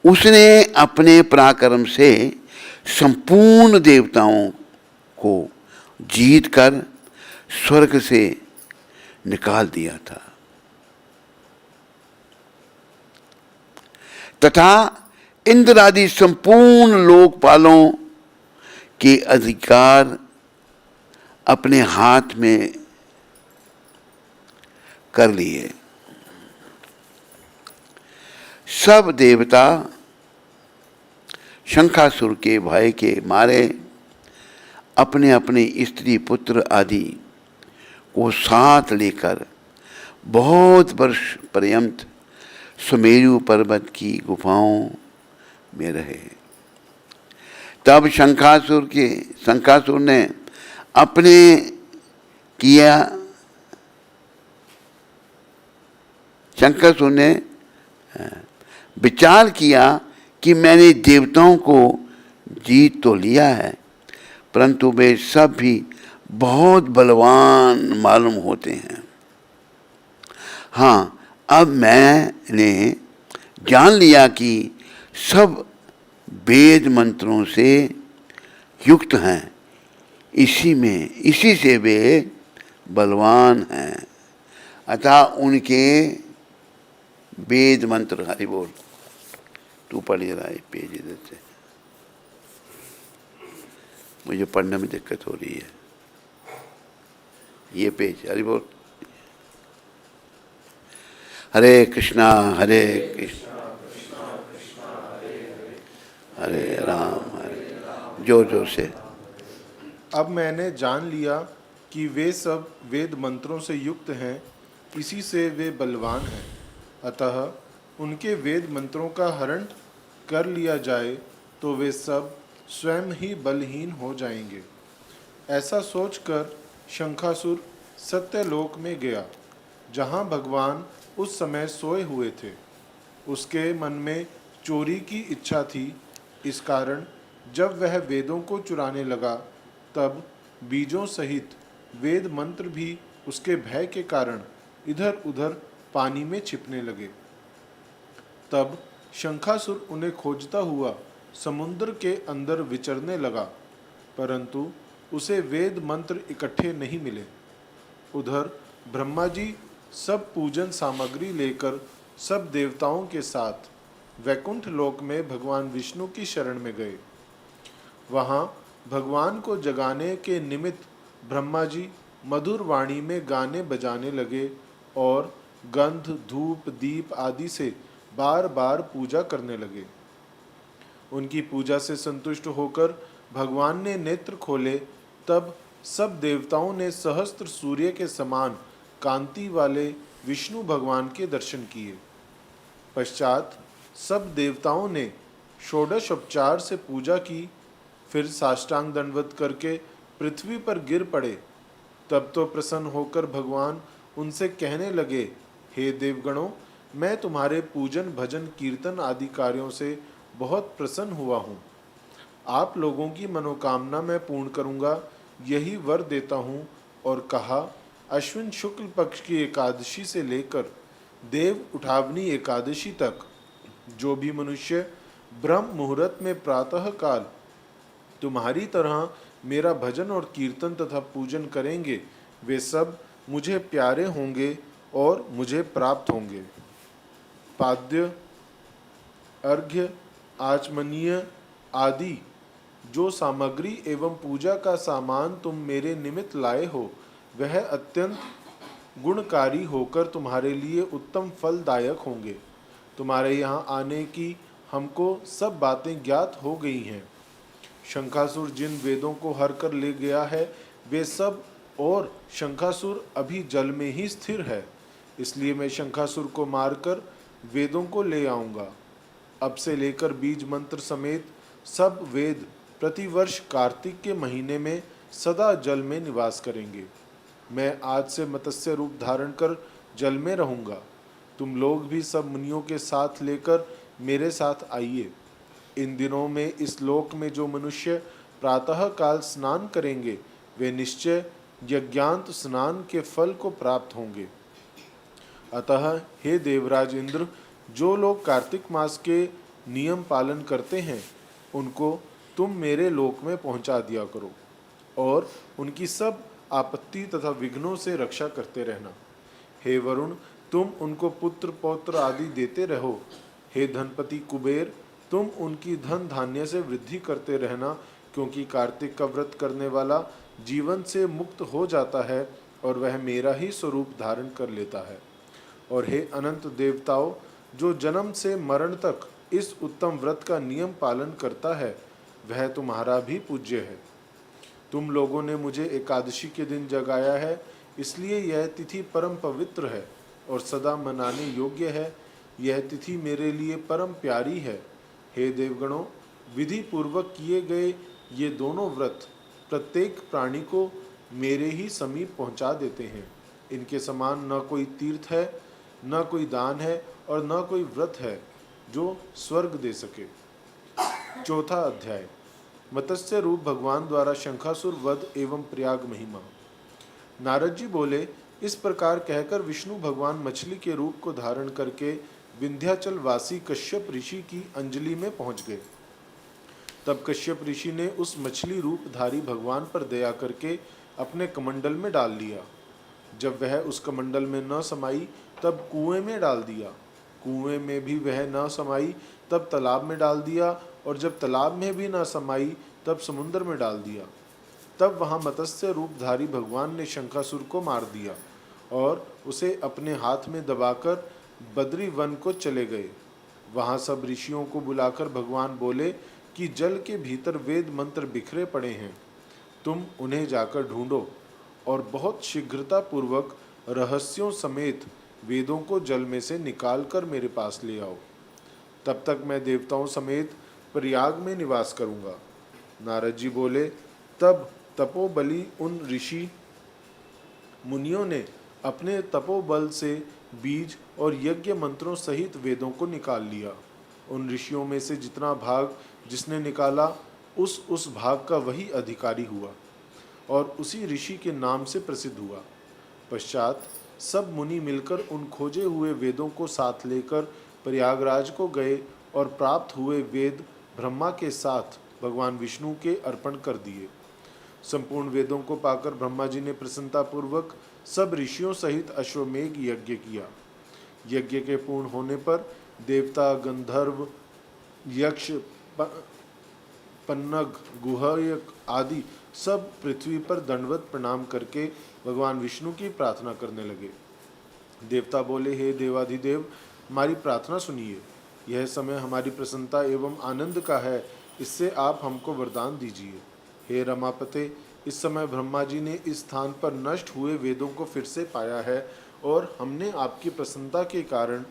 S1: उसने अपने पराक्रम से संपूर्ण देवताओं को जीतकर स्वर्ग से निकाल दिया था तथा इंद्र आदि संपूर्ण लोकपालों के अधिकार अपने हाथ में कर लिए। सब देवता शंखासुर के भय के मारे अपने अपने स्त्री पुत्र आदि को साथ लेकर बहुत वर्ष पर्यंत सुमेरु पर्वत की गुफाओं में रहे। तब शंखासुर ने अपने किया शंखासुर ने विचार किया कि मैंने देवताओं को जीत तो लिया है, परंतु वे सब भी बहुत बलवान मालूम होते हैं। हाँ, अब मैंने जान लिया कि सब वेद मंत्रों से युक्त हैं, इसी से वे बलवान हैं। अतः उनके वेद मंत्र, हरि बोल, तू पढ़ रहा है पेज इधर से, मुझे पढ़ने में दिक्कत हो रही है। ये पेज, हरि बोल। हरे कृष्णा हरे राम हरे, जोर जोर से।
S3: अब मैंने जान लिया कि वे सब वेद मंत्रों से युक्त हैं, इसी से वे बलवान हैं। अतः उनके वेद मंत्रों का हरण कर लिया जाए तो वे सब स्वयं ही बलहीन हो जाएंगे। ऐसा सोचकर शंखासुर सत्यलोक में गया, जहाँ भगवान उस समय सोए हुए थे। उसके मन में चोरी की इच्छा थी। इस कारण जब वह वेदों को चुराने लगा, तब बीजों सहित वेद मंत्र भी उसके भय के कारण इधर उधर पानी में छिपने लगे। तब शंखासुर उन्हें खोजता हुआ समुद्र के अंदर विचरने लगा, परंतु उसे वेद मंत्र इकट्ठे नहीं मिले। उधर ब्रह्मा जी सब पूजन सामग्री लेकर सब देवताओं के साथ वैकुंठ लोक में भगवान विष्णु की शरण में गए। वहाँ भगवान को जगाने के निमित्त ब्रह्मा जी मधुर वाणी में गाने बजाने लगे और गंध धूप दीप आदि से बार बार पूजा करने लगे। उनकी पूजा से संतुष्ट होकर भगवान ने नेत्र खोले, तब सब देवताओं ने सहस्त्र सूर्य के समान कांति वाले विष्णु भगवान के दर्शन किए। पश्चात सब देवताओं ने षोडश उपचार से पूजा की, फिर साष्टांग दंडवत करके पृथ्वी पर गिर पड़े। तब तो प्रसन्न होकर भगवान उनसे कहने लगे, हे देवगणों, मैं तुम्हारे पूजन भजन कीर्तन आदि कार्यों से बहुत प्रसन्न हुआ हूँ। आप लोगों की मनोकामना मैं पूर्ण करूँगा, यही वर देता हूँ। और कहा, अश्विन शुक्ल पक्ष की एकादशी से लेकर देव उठावनी एकादशी तक जो भी मनुष्य ब्रह्म मुहूर्त में प्रातः काल तुम्हारी तरह मेरा भजन और कीर्तन तथा पूजन करेंगे, वे सब मुझे प्यारे होंगे और मुझे प्राप्त होंगे। पाद्य अर्घ्य आचमनीय आदि जो सामग्री एवं पूजा का सामान तुम मेरे निमित्त लाए हो, वह अत्यंत गुणकारी होकर तुम्हारे लिए उत्तम फलदायक होंगे। तुम्हारे यहाँ आने की हमको सब बातें ज्ञात हो गई हैं। शंखासुर जिन वेदों को हर कर ले गया है, वे सब और शंखासुर अभी जल में ही स्थिर है, इसलिए मैं शंखासुर को मारकर वेदों को ले आऊँगा। अब से लेकर बीज मंत्र समेत सब वेद प्रतिवर्ष कार्तिक के महीने में सदा जल में निवास करेंगे। मैं आज से मत्स्य रूप धारण कर जल में रहूँगा। तुम लोग भी सब मुनियों के साथ लेकर मेरे साथ आइए। इन दिनों में इस लोक में जो मनुष्य प्रातः काल स्नान करेंगे, वे निश्चय यज्ञांत स्नान के फल को प्राप्त होंगे। अतः हे देवराज इंद्र, जो लोग कार्तिक मास के नियम पालन करते हैं, उनको तुम मेरे लोक में पहुंचा दिया करो और उनकी सब आपत्ति तथा विघ्नों से रक्षा करते रहना। हे वरुण, तुम उनको पुत्र पौत्र आदि देते रहो। हे धनपति कुबेर, तुम उनकी धन धान्य से वृद्धि करते रहना, क्योंकि कार्तिक का व्रत करने वाला जीवन से मुक्त हो जाता है और वह मेरा ही स्वरूप धारण कर लेता है। और हे अनंत देवताओं, जो जन्म से मरण तक इस उत्तम व्रत का नियम पालन करता है, वह तुम्हारा भी पूज्य है। तुम लोगों ने मुझे एकादशी के दिन जगाया है, इसलिए यह तिथि परम पवित्र है और सदा मनाने योग्य है। यह तिथि मेरे लिए परम प्यारी है। हे देवगणों, विधि पूर्वक किए गए ये दोनों व्रत प्रत्येक प्राणी को मेरे ही समीप पहुंचा देते हैं। इनके समान न कोई तीर्थ है, न कोई दान है और न कोई व्रत है जो स्वर्ग दे सके। चौथा अध्याय, मत्स्य रूप भगवान द्वारा शंखासुर वध एवं प्रयाग महिमा। नारद जी बोले, इस प्रकार कहकर विष्णु भगवान मछली के रूप को धारण करके विंध्याचल वासी कश्यप ऋषि की अंजलि में पहुंच गए। तब कश्यप ऋषि ने उस मछली रूपधारी भगवान पर दया करके अपने कमंडल में डाल लिया। जब वह उस कमंडल में न समाई, तब कुएं में डाल दिया। कुएं में भी वह न समाई, तब तालाब में डाल दिया, और जब तालाब में भी न समाई, तब समुद्र में डाल दिया। तब वहाँ मत्स्य रूपधारी भगवान ने शंखासुर को मार दिया और उसे अपने हाथ में दबाकर बद्री वन को चले गए। वहाँ सब ऋषियों को बुलाकर भगवान बोले कि जल के भीतर वेद मंत्र बिखरे पड़े हैं, तुम उन्हें जाकर ढूंढो और बहुत शीघ्रता पूर्वक रहस्यों समेत वेदों को जल में से निकाल कर मेरे पास ले आओ। तब तक मैं देवताओं समेत प्रयाग में निवास करूँगा। नारद जी बोले, तब तपोबली उन ऋषि मुनियों ने अपने तपोबल से बीज और यज्ञ मंत्रों सहित वेदों को निकाल लिया। उन ऋषियों में से जितना भाग जिसने निकाला, उस भाग का वही अधिकारी हुआ और उसी ऋषि के नाम से प्रसिद्ध हुआ। पश्चात सब मुनि मिलकर उन खोजे हुए वेदों को साथ लेकर प्रयागराज को गए और प्राप्त हुए वेद ब्रह्मा के साथ भगवान विष्णु के अर्पण कर दिए। संपूर्ण वेदों को पाकर ब्रह्मा जी ने प्रसन्नतापूर्वक सब ऋषियों सहित अश्वमेघ यज्ञ किया। यज्ञ के पूर्ण होने पर देवता, गंधर्व, यक्ष, पन्नग, गुहयक आदि सब पृथ्वी पर दंडवत प्रणाम करके भगवान विष्णु की प्रार्थना करने लगे। देवता बोले, हे देवाधिदेव, हमारी प्रार्थना सुनिए। यह समय हमारी प्रसन्नता एवं आनंद का है, इससे आप हमको वरदान दीजिए। हे रमापते, इस समय ब्रह्मा जी ने इस स्थान पर नष्ट हुए वेदों को फिर से पाया है और हमने आपकी प्रसन्नता के कारण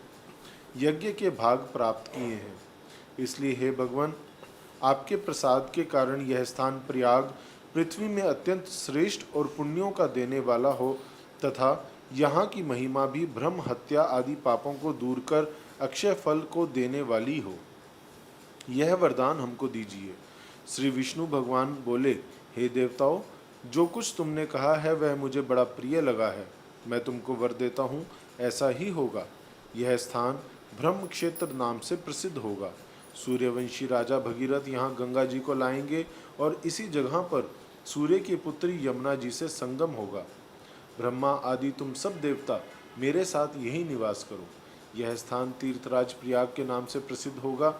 S3: यज्ञ के भाग प्राप्त किए हैं। इसलिए हे भगवान, आपके प्रसाद के कारण यह स्थान प्रयाग पृथ्वी में अत्यंत श्रेष्ठ और पुण्यों का देने वाला हो तथा यहाँ की महिमा भी ब्रह्म हत्या आदि पापों को दूर कर अक्षय फल को देने वाली हो, यह वरदान हमको दीजिए। श्री विष्णु भगवान बोले, हे देवताओं, जो कुछ तुमने कहा है वह मुझे बड़ा प्रिय लगा है। मैं तुमको वर देता हूँ, ऐसा ही होगा। यह स्थान ब्रह्म क्षेत्र नाम से प्रसिद्ध होगा। सूर्यवंशी राजा भगीरथ यहाँ गंगा जी को लाएंगे और इसी जगह पर सूर्य की पुत्री यमुना जी से संगम होगा। ब्रह्मा आदि तुम सब देवता मेरे साथ यही निवास करो। यह स्थान तीर्थराज प्रयाग के नाम से प्रसिद्ध होगा।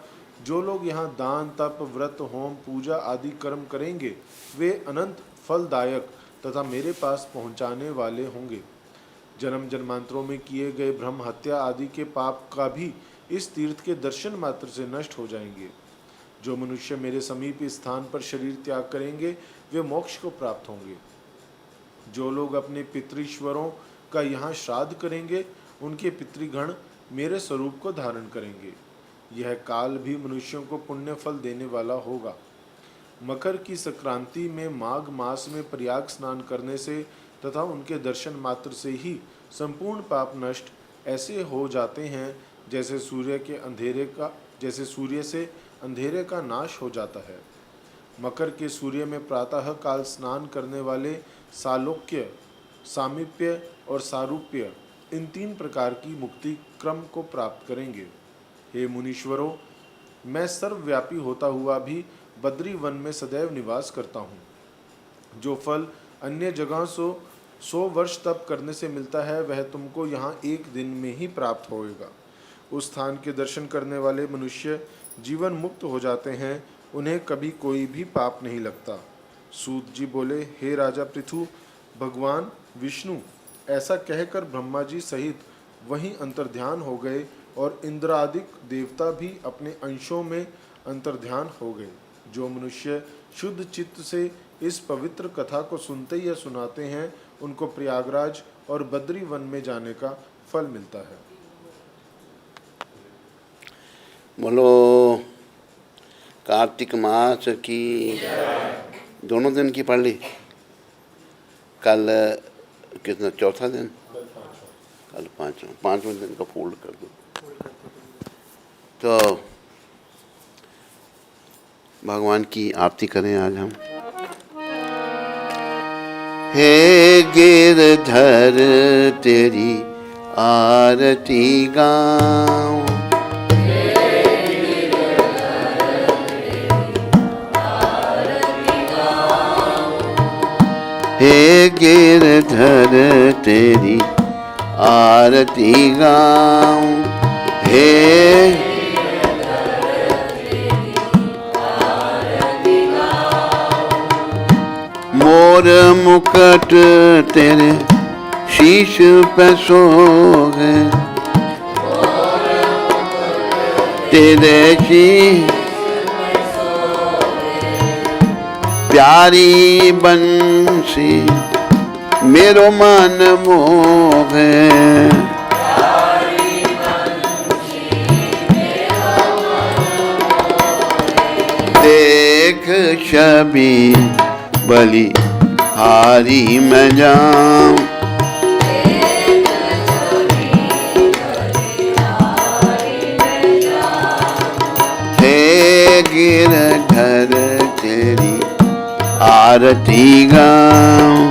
S3: जो लोग यहाँ दान, तप, व्रत, होम, पूजा आदि कर्म करेंगे वे अनंत फलदायक तथा मेरे पास पहुँचाने वाले होंगे। जन्म जन्मांतरों में किए गए ब्रह्म हत्या आदि के पाप का भी इस तीर्थ के दर्शन मात्र से नष्ट हो जाएंगे। जो मनुष्य मेरे समीप इस स्थान पर शरीर त्याग करेंगे वे मोक्ष को प्राप्त होंगे। जो लोग अपने पितृश्वरों का यहाँ श्राद्ध करेंगे उनके पितृगण मेरे स्वरूप को धारण करेंगे। यह काल भी मनुष्यों को पुण्य फल देने वाला होगा। मकर की संक्रांति में माघ मास में प्रयाग स्नान करने से तथा उनके दर्शन मात्र से ही संपूर्ण पाप नष्ट ऐसे हो जाते हैं जैसे सूर्य से अंधेरे का नाश हो जाता है। मकर के सूर्य में प्रातः काल स्नान करने वाले सालोक्य, सामीप्य और सारूप्य इन 3 प्रकार की मुक्ति क्रम को प्राप्त करेंगे। हे मुनीश्वरों, मैं सर्वव्यापी होता हुआ भी बद्री वन में सदैव निवास करता हूँ। जो फल अन्य जगह 100 वर्ष तप करने से मिलता है वह तुमको यहाँ एक दिन में ही प्राप्त होएगा। उस स्थान के दर्शन करने वाले मनुष्य जीवन मुक्त हो जाते हैं, उन्हें कभी कोई भी पाप नहीं लगता। सूत जी बोले, हे राजा पृथु, भगवान विष्णु ऐसा कहकर ब्रह्मा जी सहित वहीं अंतर्ध्यान हो गए और इंद्रादिक देवता भी अपने अंशों में अंतर्ध्यान हो गए। जो मनुष्य शुद्ध चित्त से इस पवित्र कथा को सुनते या सुनाते हैं उनको प्रयागराज और बद्री वन में जाने का फल मिलता है।
S1: बोलो कार्तिक मास की। दोनों दिन की पढ़ ली। कल कितना, चौथा दिन? कल पांचवें दिन का फोल्ड कर दो। तो भगवान की आरती करें आज हम। हे गिरधर तेरी आरती गाऊं, हे गिरधर तेरी आरती गाऊं, हे मोर मुकुट तेरे शीश पे सोहे, तेरे शीश प्यारी बंसी मेरो मन मोहे, देख छवि बलि हारी मैं जाऊं, हे गिरधर तेरी आरती गाऊं,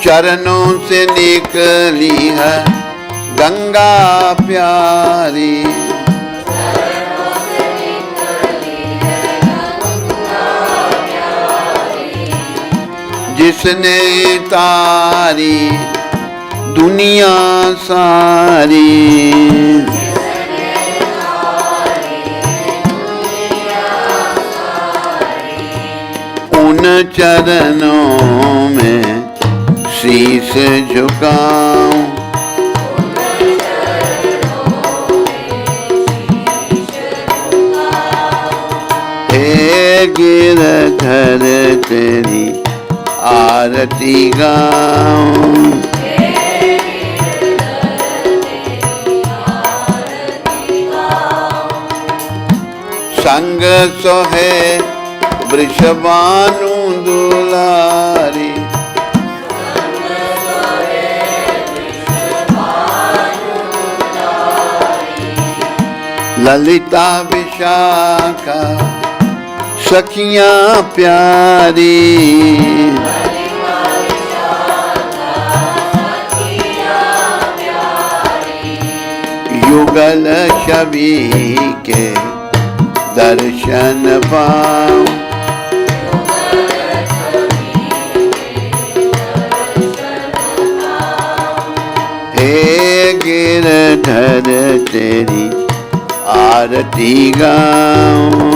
S1: चरणों से निकली है गंगा प्यारी, जिसने तारी दुनिया सारी, चरणों में शीश झुकाऊं। हे गिरधर तेरी आरती गाऊं। संग सोहे वृषभानु दुलारी। ललिता विशाखा सखियां प्यारी। युगल छवि के दर्शन पाऊं। हे गिरधर तेरी आरती गाऊं।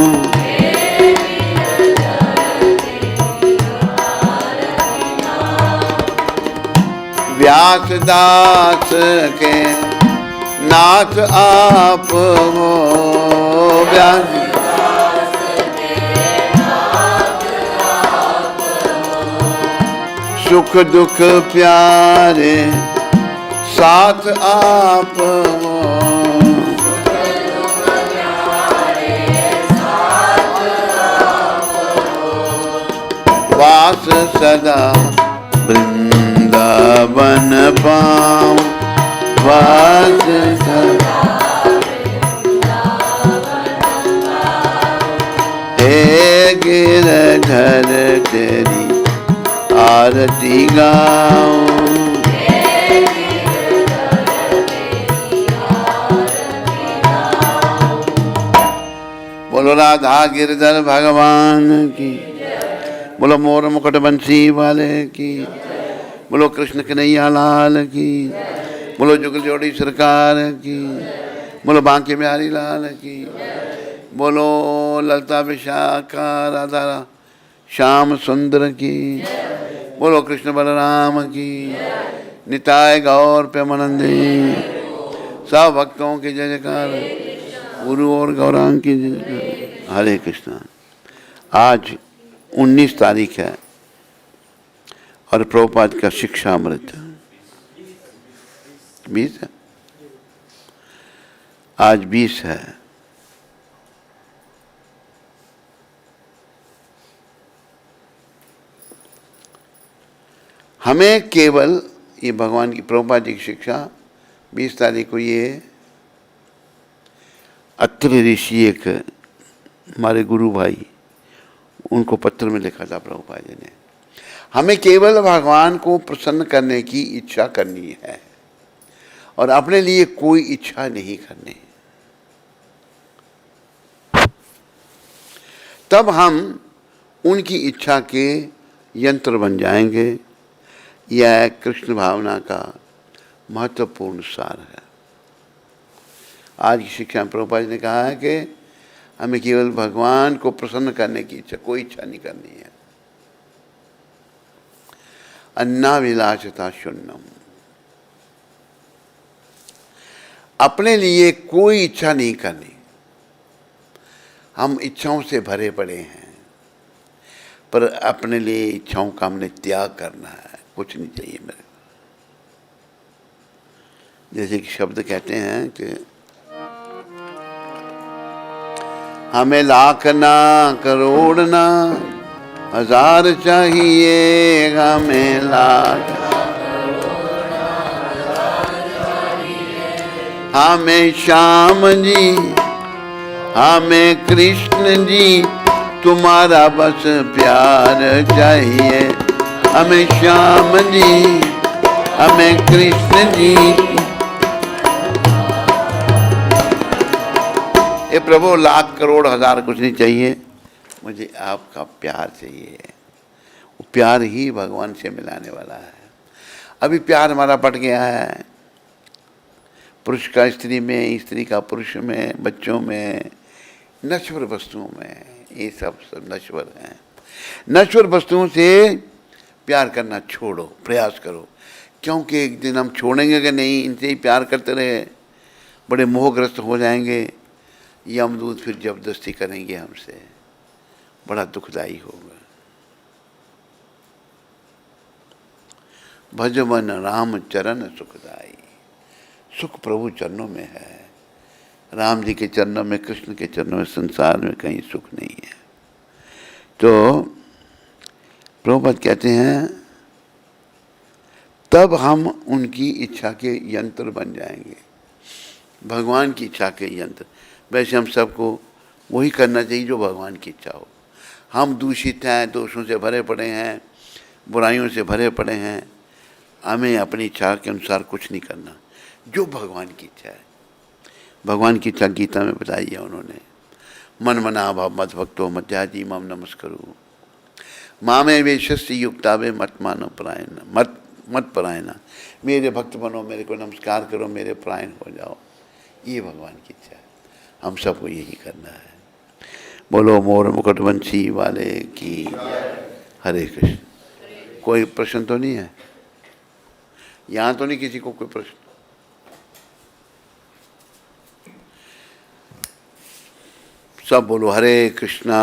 S1: व्यासदास के नाथ आप हो। व्यास सुख दुख प्यारे साथ आप हो। वास सदा वृंदावन पाऊं। वास सदा हे गिरधर तेरी आरती गाऊं। बोलो राधा गिरधर भगवान की। बोलो मोर मुकुट बंसी वाले की। बोलो कृष्ण कन्हैया लाल की। बोलो जुगल जोड़ी सरकार की। बोलो बांके बिहारी लाल की। बोलो ललिता विशाखा राधा श्याम सुंदर की। बोलो कृष्ण बलराम की। निताय गौर प्रेमानंदी। सब भक्तों की जय जयकार। गुरु और गौरांग की जय जयकार। हरे कृष्णा। आज 19 तारीख है और प्रभुपाद का शिक्षा अमृत 20 है। आज 20 है। हमें केवल ये भगवान की प्रभुपाद जी की शिक्षा 20 तारीख को ये अत्रि ऋषि एक हमारे गुरु भाई उनको पत्र में लिखा था प्रभुपाद जी ने। हमें केवल भगवान को प्रसन्न करने की इच्छा करनी है और अपने लिए कोई इच्छा नहीं करनी। तब हम उनकी इच्छा के यंत्र बन जाएंगे। यह कृष्ण भावना का महत्वपूर्ण सार है। आज की शिक्षा में प्रभुपाद जी ने कहा है कि हमें केवल भगवान को प्रसन्न करने की इच्छा, कोई इच्छा नहीं करनी है। अन्नाभिलाषता शून्यम। अपने लिए कोई इच्छा नहीं करनी। हम इच्छाओं से भरे पड़े हैं, पर अपने लिए इच्छाओं का हमने त्याग करना है। कुछ नहीं चाहिए मेरे को। जैसे कि शब्द कहते हैं कि हमें लाख ना करोड़ ना हजार चाहिए। हमें लाख हमें श्याम जी हमें कृष्ण जी तुम्हारा बस प्यार चाहिए। हमें श्याम जी हमें कृष्ण जी। ये प्रभु लाख करोड़ हजार कुछ नहीं चाहिए, मुझे आपका प्यार चाहिए। वो प्यार ही भगवान से मिलाने वाला है। अभी प्यार हमारा पट गया है पुरुष का स्त्री में, स्त्री का पुरुष में, बच्चों में, नश्वर वस्तुओं में। ये सब नश्वर हैं। नश्वर वस्तुओं से प्यार करना छोड़ो, प्रयास करो, क्योंकि एक दिन हम छोड़ेंगे कि नहीं, इनसे ही प्यार करते रहे बड़े मोहग्रस्त हो जाएंगे, यमदूत फिर जबरदस्ती करेंगे हमसे, बड़ा दुखदाई होगा। भज मन राम चरण सुखदाई, सुख प्रभु चरणों में है। राम जी के चरणों में, कृष्ण के चरणों में, संसार में कहीं सुख नहीं है। तो प्रभुपाद कहते हैं तब हम उनकी इच्छा के यंत्र बन जाएंगे, भगवान की इच्छा के यंत्र। वैसे हम सबको वही करना चाहिए जो भगवान की इच्छा हो। हम दूषित हैं, दोषों से भरे पड़े हैं, बुराइयों से भरे पड़े हैं, हमें अपनी इच्छा के अनुसार कुछ नहीं करना, जो भगवान की इच्छा है। भगवान की इच्छा गीता में बताई है उन्होंने, मन मना भाव मत भक्तो मध्याजी मम नमस्करो मामे वेशस्य युक्तावे मत मानो परायण मत परायणा, मेरे भक्त बनो, मेरे को नमस्कार करो, मेरे परायण हो जाओ। ये भगवान की इच्छा है, हम सबको यही करना है। बोलो मोर मुकुटवंशी वाले की हरे कृष्ण। कोई प्रश्न तो नहीं है यहाँ? तो नहीं किसी को कोई प्रश्न? सब बोलो हरे कृष्णा